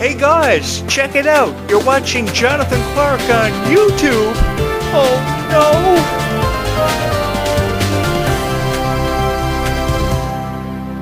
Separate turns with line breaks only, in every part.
Hey guys, check it out. You're watching Jonathan Clarke on YouTube. Oh no.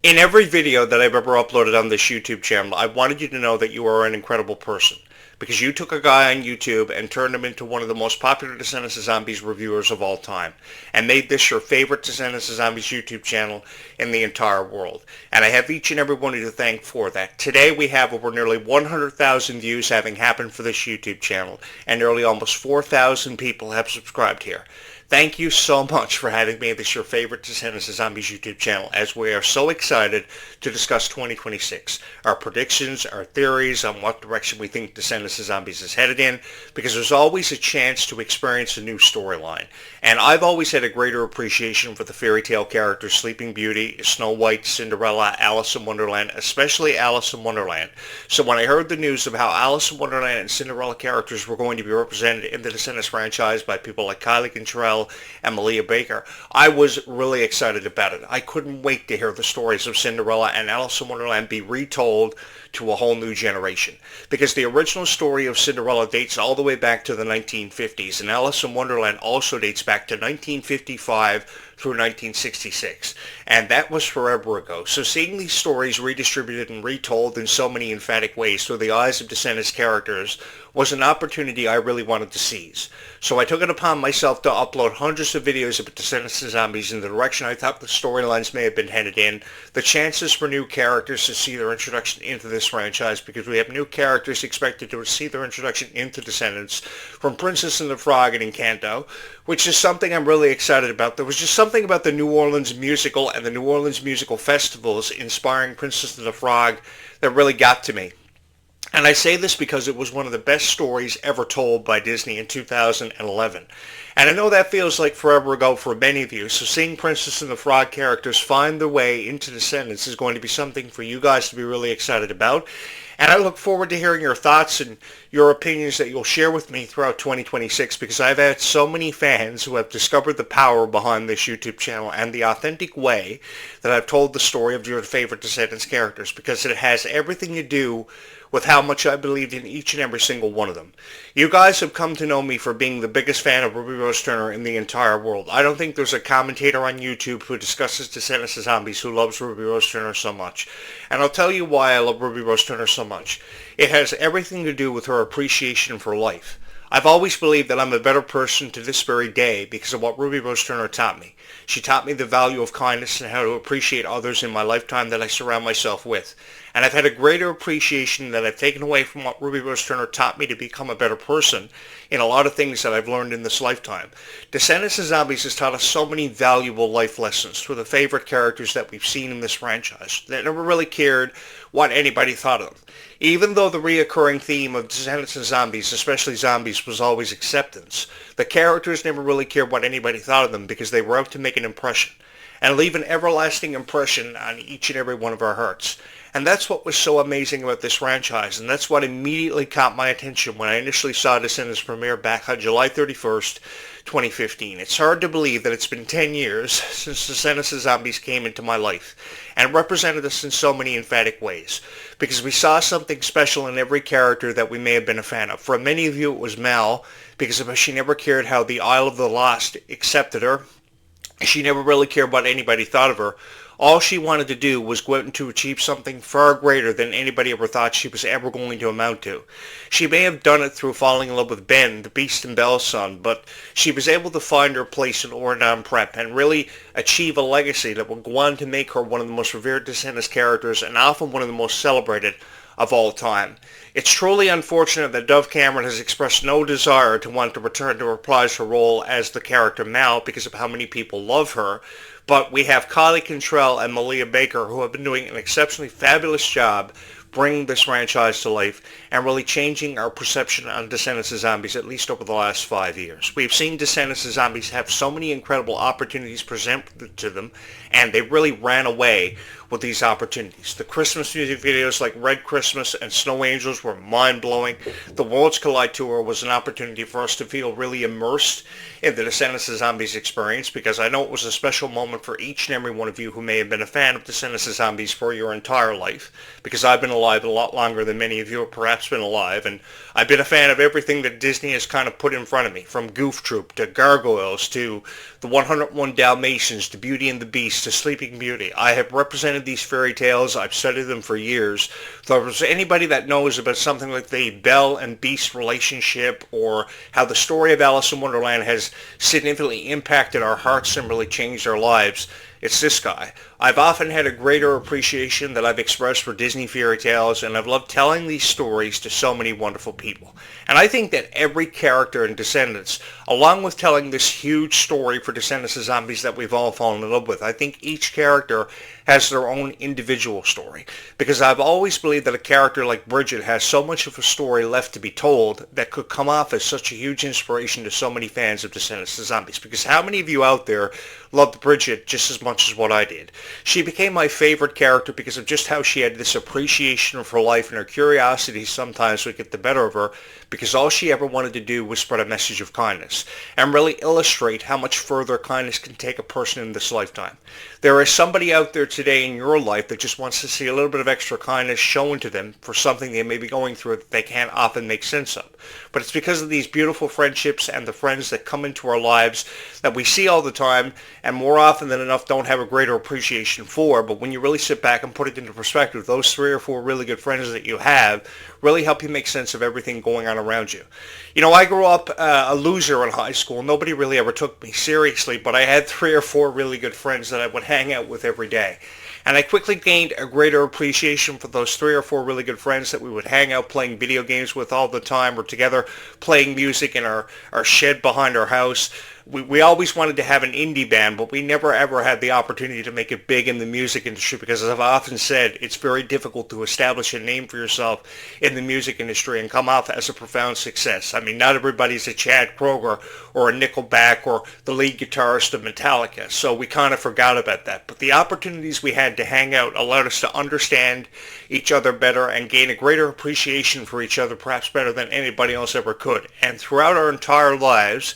In every video that I've ever uploaded on this YouTube channel, I wanted you to know that you are an incredible person. Because you took a guy on YouTube and turned him into one of the most popular Descendants of Zombies reviewers of all time. And made this your favorite Descendants of Zombies YouTube channel in the entire world. And I have each and every one of you to thank for that. Today we have over nearly 100,000 views having happened for this YouTube channel. And nearly almost 4,000 people have subscribed here. Thank you so much for having made this your favorite Descendants of Zombies YouTube channel, as we are so excited to discuss 2026. Our predictions, our theories on what direction we think Descendants of Zombies is headed in, because there's always a chance to experience a new storyline. And I've always had a greater appreciation for the fairy tale characters Sleeping Beauty, Snow White, Cinderella, Alice in Wonderland, especially Alice in Wonderland. So when I heard the news of how Alice in Wonderland and Cinderella characters were going to be represented in the Descendants franchise by people like Clarke and Malia Baker, I was really excited about it. I couldn't wait to hear the stories of Cinderella and Alice in Wonderland be retold to a whole new generation. Because the original story of Cinderella dates all the way back to the 1950s, and Alice in Wonderland also dates back to 1955 through 1966. And that was forever ago. So seeing these stories redistributed and retold in so many emphatic ways through the eyes of Descendants characters was an opportunity I really wanted to seize. So I took it upon myself to upload hundreds of videos of Descendants of Zombies in the direction I thought the storylines may have been headed in, the chances for new characters to see their introduction into this franchise, because we have new characters expected to see their introduction into Descendants, from Princess and the Frog and Encanto, which is something I'm really excited about. There was just something about the New Orleans musical and the New Orleans musical festivals inspiring Princess and the Frog that really got to me. And I say this because it was one of the best stories ever told by Disney in 2011. And I know that feels like forever ago for many of you, so seeing Princess and the Frog characters find their way into Descendants is going to be something for you guys to be really excited about. And I look forward to hearing your thoughts and your opinions that you'll share with me throughout 2026, because I've had so many fans who have discovered the power behind this YouTube channel and the authentic way that I've told the story of your favorite Descendants characters, because it has everything to do with how much I believed in each and every single one of them. You guys have come to know me for being the biggest fan of Ruby Rose Turner in the entire world. I don't think there's a commentator on YouTube who discusses Descendants of Zombies who loves Ruby Rose Turner so much. And I'll tell you why I love Ruby Rose Turner so much. It has everything to do with her appreciation for life. I've always believed that I'm a better person to this very day because of what Ruby Rose Turner taught me. She taught me the value of kindness and how to appreciate others in my lifetime that I surround myself with. And I've had a greater appreciation that I've taken away from what Ruby Rose Turner taught me to become a better person in a lot of things that I've learned in this lifetime. Descendants of Zombies has taught us so many valuable life lessons through the favorite characters that we've seen in this franchise that never really cared what anybody thought of them. Even though the reoccurring theme of Descendants of Zombies, especially zombies, was always acceptance, the characters never really cared what anybody thought of them because they were out to make an impression and leave an everlasting impression on each and every one of our hearts. And that's what was so amazing about this franchise, and that's what immediately caught my attention when I initially saw Descendants premiere back on July 31st, 2015. It's hard to believe that it's been 10 years since Descendants of Zombies came into my life and represented us in so many emphatic ways, because we saw something special in every character that we may have been a fan of. For many of you it was Mal, because she never cared how the Isle of the Lost accepted her. She never really cared what anybody thought of her. All she wanted to do was go out and to achieve something far greater than anybody ever thought she was ever going to amount to. She may have done it through falling in love with Ben, the Beast and Belle's son, but she was able to find her place in Oregon Prep and really achieve a legacy that would go on to make her one of the most revered Descendants characters and often one of the most celebrated of all time. It's truly unfortunate that Dove Cameron has expressed no desire to want to return to reprise her role as the character Mal because of how many people love her, but we have Clarke and Malia Baker who have been doing an exceptionally fabulous job bringing this franchise to life and really changing our perception on Descendants of Zombies, at least over the last 5 years. We've seen Descendants of Zombies have so many incredible opportunities presented to them, and they really ran away with these opportunities. The Christmas music videos like Red Christmas and Snow Angels were mind-blowing. The Worlds Collide Tour was an opportunity for us to feel really immersed in the Descendants of Zombies experience, because I know it was a special moment for each and every one of you who may have been a fan of Descendants of Zombies for your entire life, because I've been alive a lot longer than many of you have perhaps been alive, and I've been a fan of everything that Disney has kind of put in front of me, from Goof Troop to Gargoyles to the 101 Dalmatians to Beauty and the Beast to Sleeping Beauty. I have represented these fairy tales. I've studied them for years. So if there's anybody that knows about something like the Belle and Beast relationship, or how the story of Alice in Wonderland has significantly impacted our hearts and really changed our lives, it's this guy. I've often had a greater appreciation that I've expressed for Disney fairy tales, and I've loved telling these stories to so many wonderful people. And I think that every character in Descendants, along with telling this huge story for Descendants of Zombies that we've all fallen in love with, I think each character has their own individual story. Because I've always believed that a character like Bridget has so much of a story left to be told that could come off as such a huge inspiration to so many fans of Descendants of Zombies. Because how many of you out there loved Bridget just as much as what I did? She became my favorite character because of just how she had this appreciation for life, and her curiosity sometimes would get the better of her, because all she ever wanted to do was spread a message of kindness and really illustrate how much further kindness can take a person in this lifetime. There is somebody out there today in your life that just wants to see a little bit of extra kindness shown to them for something they may be going through that they can't often make sense of. But it's because of these beautiful friendships and the friends that come into our lives that we see all the time, and more often than enough don't have a greater appreciation for. But when you really sit back and put it into perspective, those 3 or 4 really good friends that you have really help you make sense of everything going on around you. You know, I grew up a loser in high school. Nobody really ever took me seriously, but I had 3 or 4 really good friends that I would hang out with every day. And I quickly gained a greater appreciation for those 3 or 4 really good friends that we would hang out playing video games with all the time, or together playing music in our shed behind our house. We always wanted to have an indie band, but we never ever had the opportunity to make it big in the music industry, because as I've often said, it's very difficult to establish a name for yourself in the music industry and come off as a profound success. I mean, not everybody's a Chad Kroeger or a Nickelback or the lead guitarist of Metallica, so we kind of forgot about that. But the opportunities we had to hang out allowed us to understand each other better and gain a greater appreciation for each other, perhaps better than anybody else ever could. And throughout our entire lives,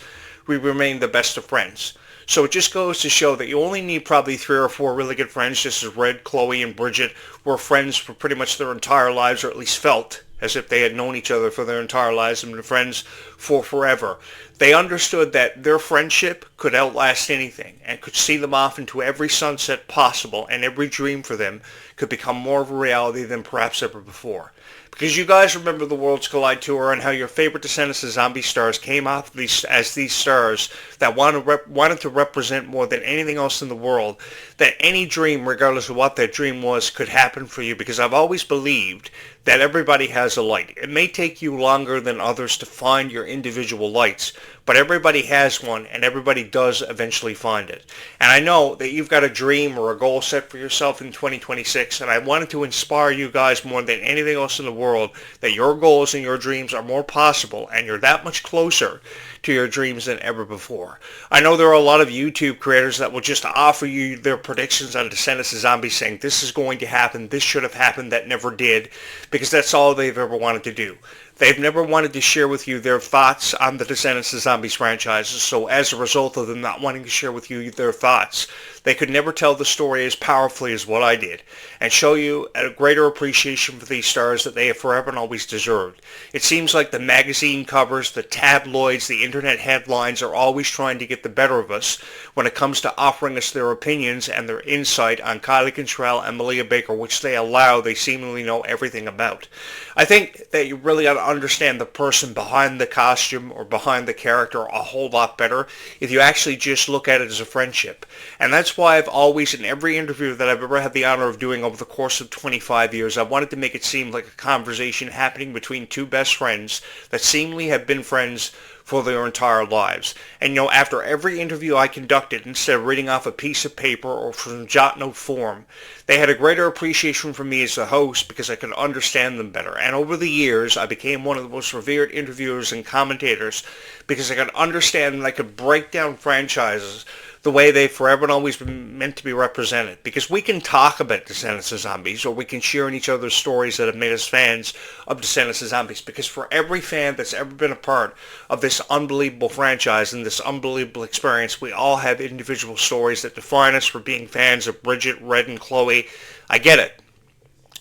we remain the best of friends. So it just goes to show that you only need probably 3 or 4 really good friends, just as Red, Chloe, and Bridget were friends for pretty much their entire lives, or at least felt as if they had known each other for their entire lives and been friends for forever. They understood that their friendship could outlast anything and could see them off into every sunset possible, and every dream for them could become more of a reality than perhaps ever before. Because you guys remember the Worlds Collide Tour and how your favorite Descendants of Zombie stars came off as these stars that wanted to represent more than anything else in the world that any dream, regardless of what that dream was, could happen for you. Because I've always believed that everybody has a light. It may take you longer than others to find your individual lights, but everybody has one, and everybody does eventually find it. And I know that you've got a dream or a goal set for yourself in 2026, and I wanted to inspire you guys more than anything else in the world that your goals and your dreams are more possible, and you're that much closer to your dreams than ever before. I know there are a lot of YouTube creators that will just offer you their predictions on Descendants of Zombies, saying this is going to happen, this should have happened, that never did, because that's all they've ever wanted to do. They've never wanted to share with you their thoughts on the Descendants of Zombies franchises, so as a result of them not wanting to share with you their thoughts, they could never tell the story as powerfully as what I did, and show you a greater appreciation for these stars that they have forever and always deserved. It seems like the magazine covers, the tabloids, the internet headlines are always trying to get the better of us when it comes to offering us their opinions and their insight on Kylie Cantrell and Malia Baker, which they seemingly know everything about. I think that you really got to understand the person behind the costume or behind the character a whole lot better if you actually just look at it as a friendship. And that's why I've always, in every interview that I've ever had the honor of doing over the course of 25 years, I wanted to make it seem like a conversation happening between 2 best friends that seemingly have been friends for their entire lives. And after every interview I conducted, instead of reading off a piece of paper or from jot note form, they had a greater appreciation for me as the host because I could understand them better. And over the years, I became one of the most revered interviewers and commentators because I could understand and I could break down franchises the way they've forever and always been meant to be represented. Because we can talk about Descendants of Zombies, or we can share in each other's stories that have made us fans of Descendants of Zombies. Because for every fan that's ever been a part of this unbelievable franchise and this unbelievable experience, we all have individual stories that define us for being fans of Bridget, Red, and Chloe. I get it.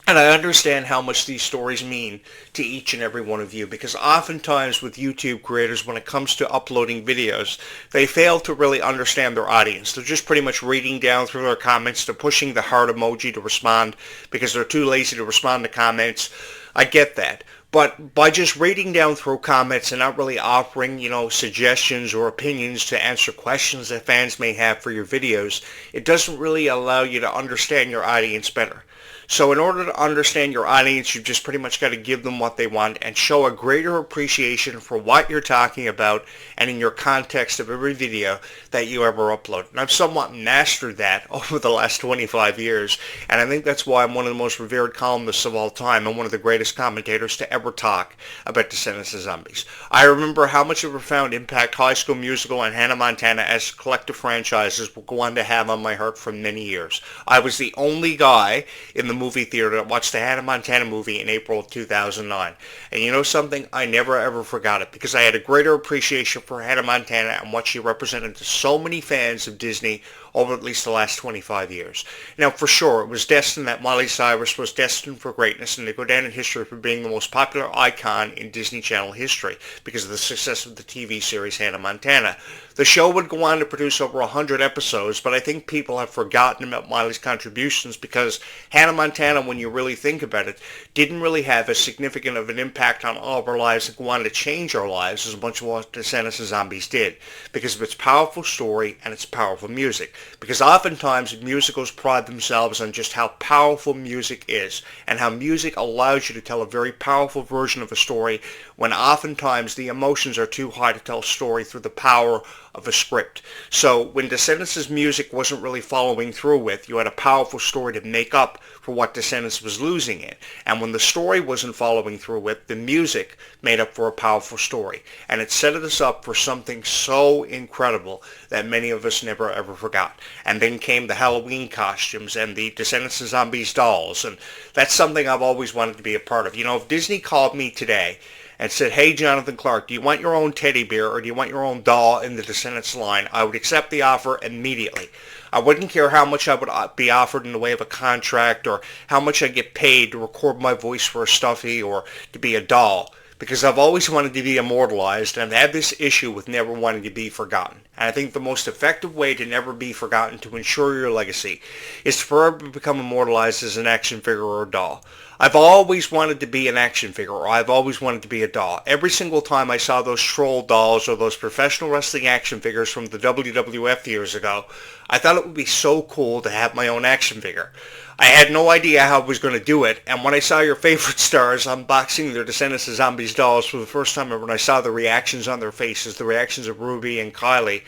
And I understand how much these stories mean to each and every one of you, because oftentimes with YouTube creators, when it comes to uploading videos, they fail to really understand their audience. They're just pretty much reading down through their comments. They're pushing the heart emoji to respond because they're too lazy to respond to comments. I get that. But by just reading down through comments and not really offering, suggestions or opinions to answer questions that fans may have for your videos, it doesn't really allow you to understand your audience better. So in order to understand your audience, you've just pretty much got to give them what they want and show a greater appreciation for what you're talking about and in your context of every video that you ever upload. And I've somewhat mastered that over the last 25 years, and I think that's why I'm one of the most revered columnists of all time and one of the greatest commentators to ever talk about Descendants of Zombies. I remember how much of a profound impact High School Musical and Hannah Montana as collective franchises will go on to have on my heart for many years. I was the only guy in the movie theater that watched the Hannah Montana movie in April of 2009. And you know something? I never ever forgot it, because I had a greater appreciation for Hannah Montana and what she represented to so many fans of Disney over at least the last 25 years. Now, for sure, it was destined that Miley Cyrus was destined for greatness and to go down in history for being the most popular icon in Disney Channel history because of the success of the TV series Hannah Montana. The show would go on to produce over 100 episodes, but I think people have forgotten about Miley's contributions because Hannah Montana, when you really think about it, didn't really have as significant of an impact on all of our lives and go on to change our lives as much as what Descendants of Zombies did because of its powerful story and its powerful music. Because oftentimes musicals pride themselves on just how powerful music is and how music allows you to tell a very powerful version of a story when oftentimes the emotions are too high to tell a story through the power of a script. So when Descendants' music wasn't really following through with, you had a powerful story to make up for what Descendants was losing in. And when the story wasn't following through with, the music made up for a powerful story. And it set us up for something so incredible that many of us never ever forgot. And then came the Halloween costumes and the Descendants of Zombies dolls. And that's something I've always wanted to be a part of. If Disney called me today and said, "Hey, Jonathan Clarke, do you want your own teddy bear or do you want your own doll in the Descendants line?" I would accept the offer immediately. I wouldn't care how much I would be offered in the way of a contract or how much I get paid to record my voice for a stuffy or to be a doll, because I've always wanted to be immortalized and I've had this issue with never wanting to be forgotten. And I think the most effective way to never be forgotten, to ensure your legacy, is to forever become immortalized as an action figure or a doll. I've always wanted to be an action figure, or I've always wanted to be a doll. Every single time I saw those troll dolls or those professional wrestling action figures from the WWF years ago, I thought it would be so cool to have my own action figure. I had no idea how I was going to do it, and when I saw your favorite stars unboxing their Descendants of Zombies dolls for the first time ever, and I saw the reactions on their faces, the reactions of Ruby and Kylie,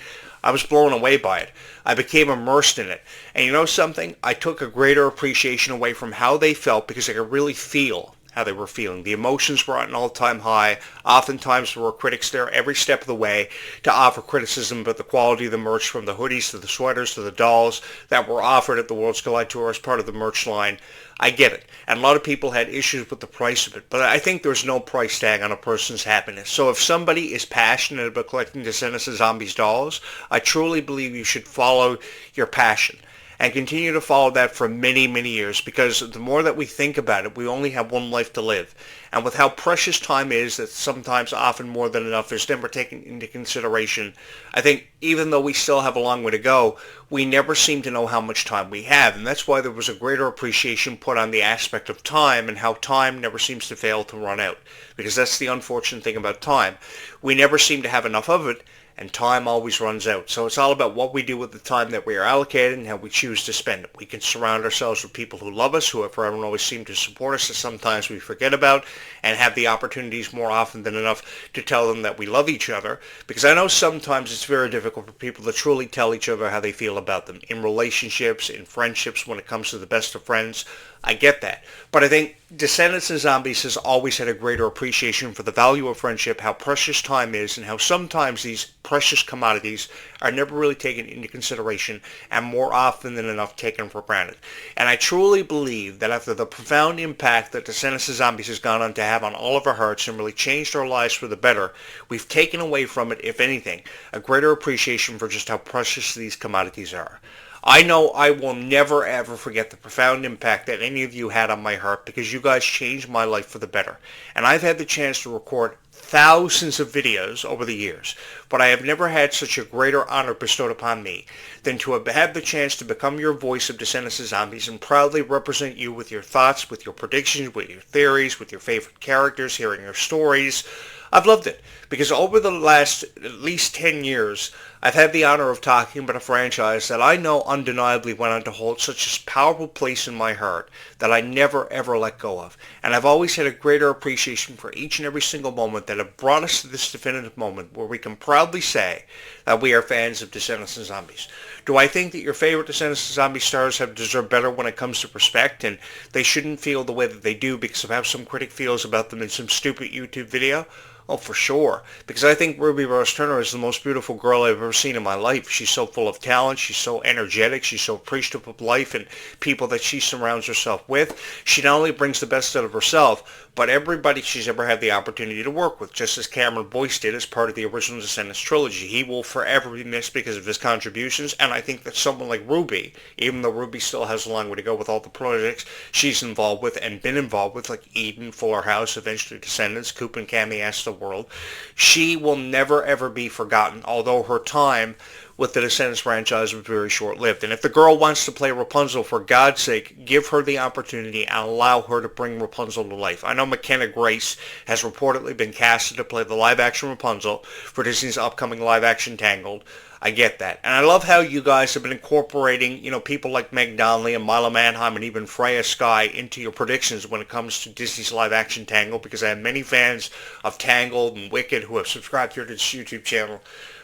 I was blown away by it. I became immersed in it. And you know something? I took a greater appreciation away from how they felt because I could really feel how they were feeling. The emotions were at an all-time high. Oftentimes there were critics there every step of the way to offer criticism about the quality of the merch, from the hoodies to the sweaters to the dolls that were offered at the World's Collide Tour as part of the merch line. I get it. And a lot of people had issues with the price of it, but I think there's no price tag on a person's happiness. So if somebody is passionate about collecting Descendants of Zombies dolls, I truly believe you should follow your passion and continue to follow that for many, many years, because the more that we think about it, we only have one life to live. And with how precious time is, that sometimes often more than enough is never taken into consideration, I think even though we still have a long way to go, we never seem to know how much time we have. And that's why there was a greater appreciation put on the aspect of time and how time never seems to fail to run out. Because that's the unfortunate thing about time. We never seem to have enough of it, and time always runs out. So it's all about what we do with the time that we are allocated and how we choose to spend it. We can surround ourselves with people who love us, who have forever and always seem to support us, that sometimes we forget about, and have the opportunities more often than enough to tell them that we love each other. Because I know sometimes it's very difficult for people to truly tell each other how they feel about them. In relationships, in friendships, when it comes to the best of friends, I get that. But I think Descendants and Zombies has always had a greater appreciation for the value of friendship, how precious time is, and how sometimes these precious commodities are never really taken into consideration and more often than enough taken for granted. And I truly believe that after the profound impact that Descendants and Zombies has gone on to have on all of our hearts and really changed our lives for the better, we've taken away from it, if anything, a greater appreciation for just how precious these commodities are. I know I will never ever forget the profound impact that any of you had on my heart because you guys changed my life for the better. And I've had the chance to record thousands of videos over the years, but I have never had such a greater honor bestowed upon me than to have had the chance to become your voice of Descendants of Zombies and proudly represent you with your thoughts, with your predictions, with your theories, with your favorite characters, hearing your stories. I've loved it because over the last at least 10 years, I've had the honor of talking about a franchise that I know undeniably went on to hold such a powerful place in my heart that I never ever let go of. And I've always had a greater appreciation for each and every single moment that have brought us to this definitive moment where we can proudly say that we are fans of Descendants and Zombies. Do I think that your favorite Descendants and Zombies stars have deserved better when it comes to respect, and they shouldn't feel the way that they do because of how some critic feels about them in some stupid YouTube video? Oh, for sure. Because I think Ruby Rose Turner is the most beautiful girl I've ever seen in my life. She's so full of talent. She's so energetic. She's so appreciative of life and people that she surrounds herself with. She not only brings the best out of herself, but everybody she's ever had the opportunity to work with, just as Cameron Boyce did as part of the original Descendants trilogy. He will forever be missed because of his contributions, and I think that someone like Ruby, even though Ruby still has a long way to go with all the projects she's involved with and been involved with, like Eden, Fuller House, eventually Descendants, Coop and Cammy Ask the World, she will never ever be forgotten, although her time with the Descendants franchise was very short-lived. And if the girl wants to play Rapunzel, for God's sake, give her the opportunity and allow her to bring Rapunzel to life. I know McKenna Grace has reportedly been casted to play the live-action Rapunzel for Disney's upcoming live-action Tangled. I get that. And I love how you guys have been incorporating, people like Meg Donnelly and Mila Manheim and even Freya Sky into your predictions when it comes to Disney's live-action Tangled, because I have many fans of Tangled and Wicked who have subscribed here to this YouTube channel.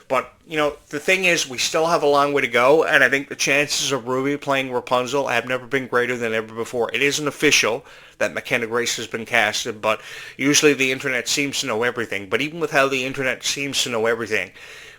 But, the thing is, we still have a long way to go, and I think the chances of Ruby playing Rapunzel have never been greater than ever before. It isn't official that McKenna Grace has been casted, but usually the internet seems to know everything. But even with how the internet seems to know everything,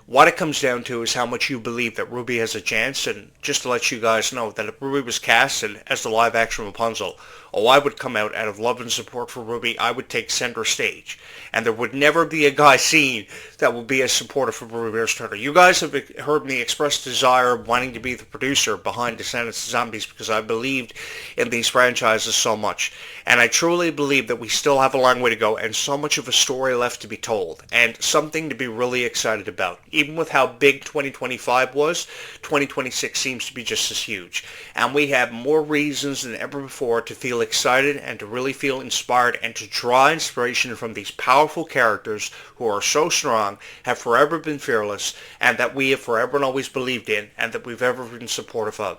what it comes down to is how much you believe that Ruby has a chance. And just to let you guys know that if Ruby was casted as the live-action Rapunzel, I would come out of love and support for Ruby. I would take center stage. And there would never be a guy seen that would be as supportive for Ruby Rose Turner. You guys have heard me express desire of wanting to be the producer behind Descendants of Zombies because I believed in these franchises so much. And I truly believe that we still have a long way to go and so much of a story left to be told and something to be really excited about. Even with how big 2025 was, 2026 seems to be just as huge. And we have more reasons than ever before to feel excited and to really feel inspired and to draw inspiration from these powerful characters who are so strong, have forever been fearless, and that we have forever and always believed in, and that we've ever been supportive of.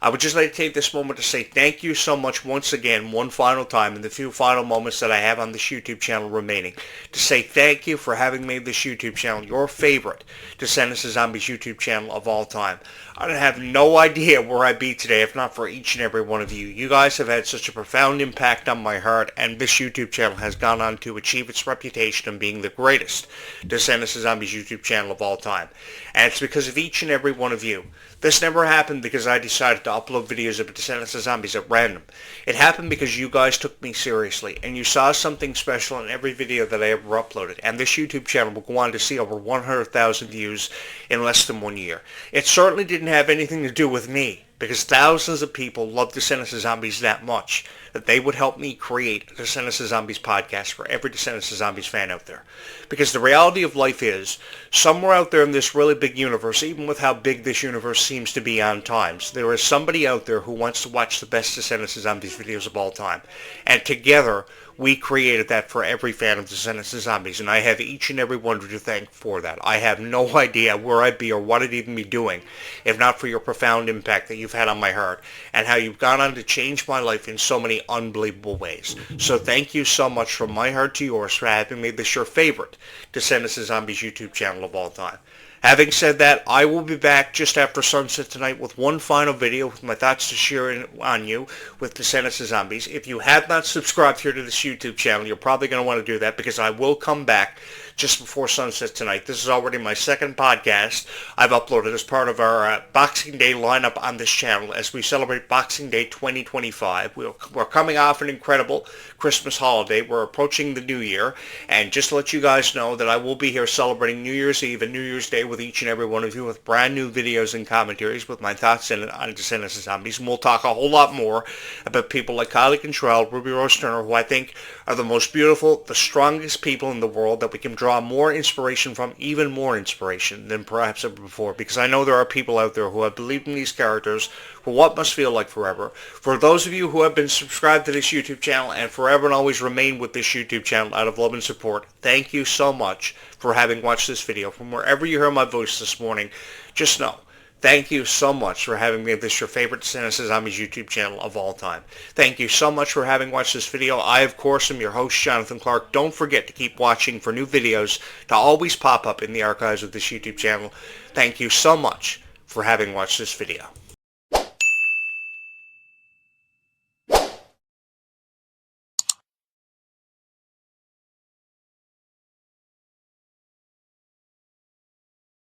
I would just like to take this moment to say thank you so much once again, one final time, in the few final moments that I have on this YouTube channel remaining, to say thank you for having made this YouTube channel your favorite Descendants of Zombies YouTube channel of all time. I have no idea where I'd be today if not for each and every one of you. You guys have had such a profound impact on my heart, and this YouTube channel has gone on to achieve its reputation of being the greatest Descendants of Zombies YouTube channel of all time. And it's because of each and every one of you. This never happened because I decided to upload videos of Descendants of Zombies at random. It happened because you guys took me seriously, and you saw something special in every video that I ever uploaded. And this YouTube channel will go on to see over 100,000 views in less than 1 year. It certainly didn't have anything to do with me, because thousands of people love Descendants of Zombies that much that they would help me create a Descendants of Zombies podcast for every Descendants of Zombies fan out there. Because the reality of life is, somewhere out there in this really big universe, even with how big this universe seems to be on times, there is somebody out there who wants to watch the best Descendants of Zombies videos of all time. And together, we created that for every fan of Descendants of Zombies, and I have each and every one of you to thank for that. I have no idea where I'd be or what I'd even be doing if not for your profound impact that you've had on my heart, and how you've gone on to change my life in so many unbelievable ways. So thank you so much from my heart to yours for having made this your favorite Descendants of Zombies YouTube channel of all time. Having said that, I will be back just after sunset tonight with one final video with my thoughts to share on you with Descendants of Zombies. If you have not subscribed here to this YouTube channel, you're probably going to want to do that because I will come back just before sunset tonight. This is already my second podcast I've uploaded as part of our Boxing Day lineup on this channel as we celebrate Boxing Day 2025. We're coming off an incredible Christmas holiday. We're approaching the New Year, and just to let you guys know that I will be here celebrating New Year's Eve and New Year's Day with each and every one of you with brand new videos and commentaries with my thoughts on Descendants of Zombies. And we'll talk a whole lot more about people like Kylie Contrell, Ruby Rose Turner, who I think are the most beautiful, the strongest people in the world that we can draw more inspiration from, even more inspiration than perhaps ever before, because I know there are people out there who have believed in these characters for what must feel like forever. For those of you who have been subscribed to this YouTube channel and forever and always remain with this YouTube channel out of love and support, thank you so much for having watched this video. From wherever you hear my voice this morning, just know, thank you so much for having made this your favorite Descendants of Zombies YouTube channel of all time. Thank you so much for having watched this video. I, of course, am your host, Jonathan Clarke. Don't forget to keep watching for new videos to always pop up in the archives of this YouTube channel. Thank you so much for having watched this video.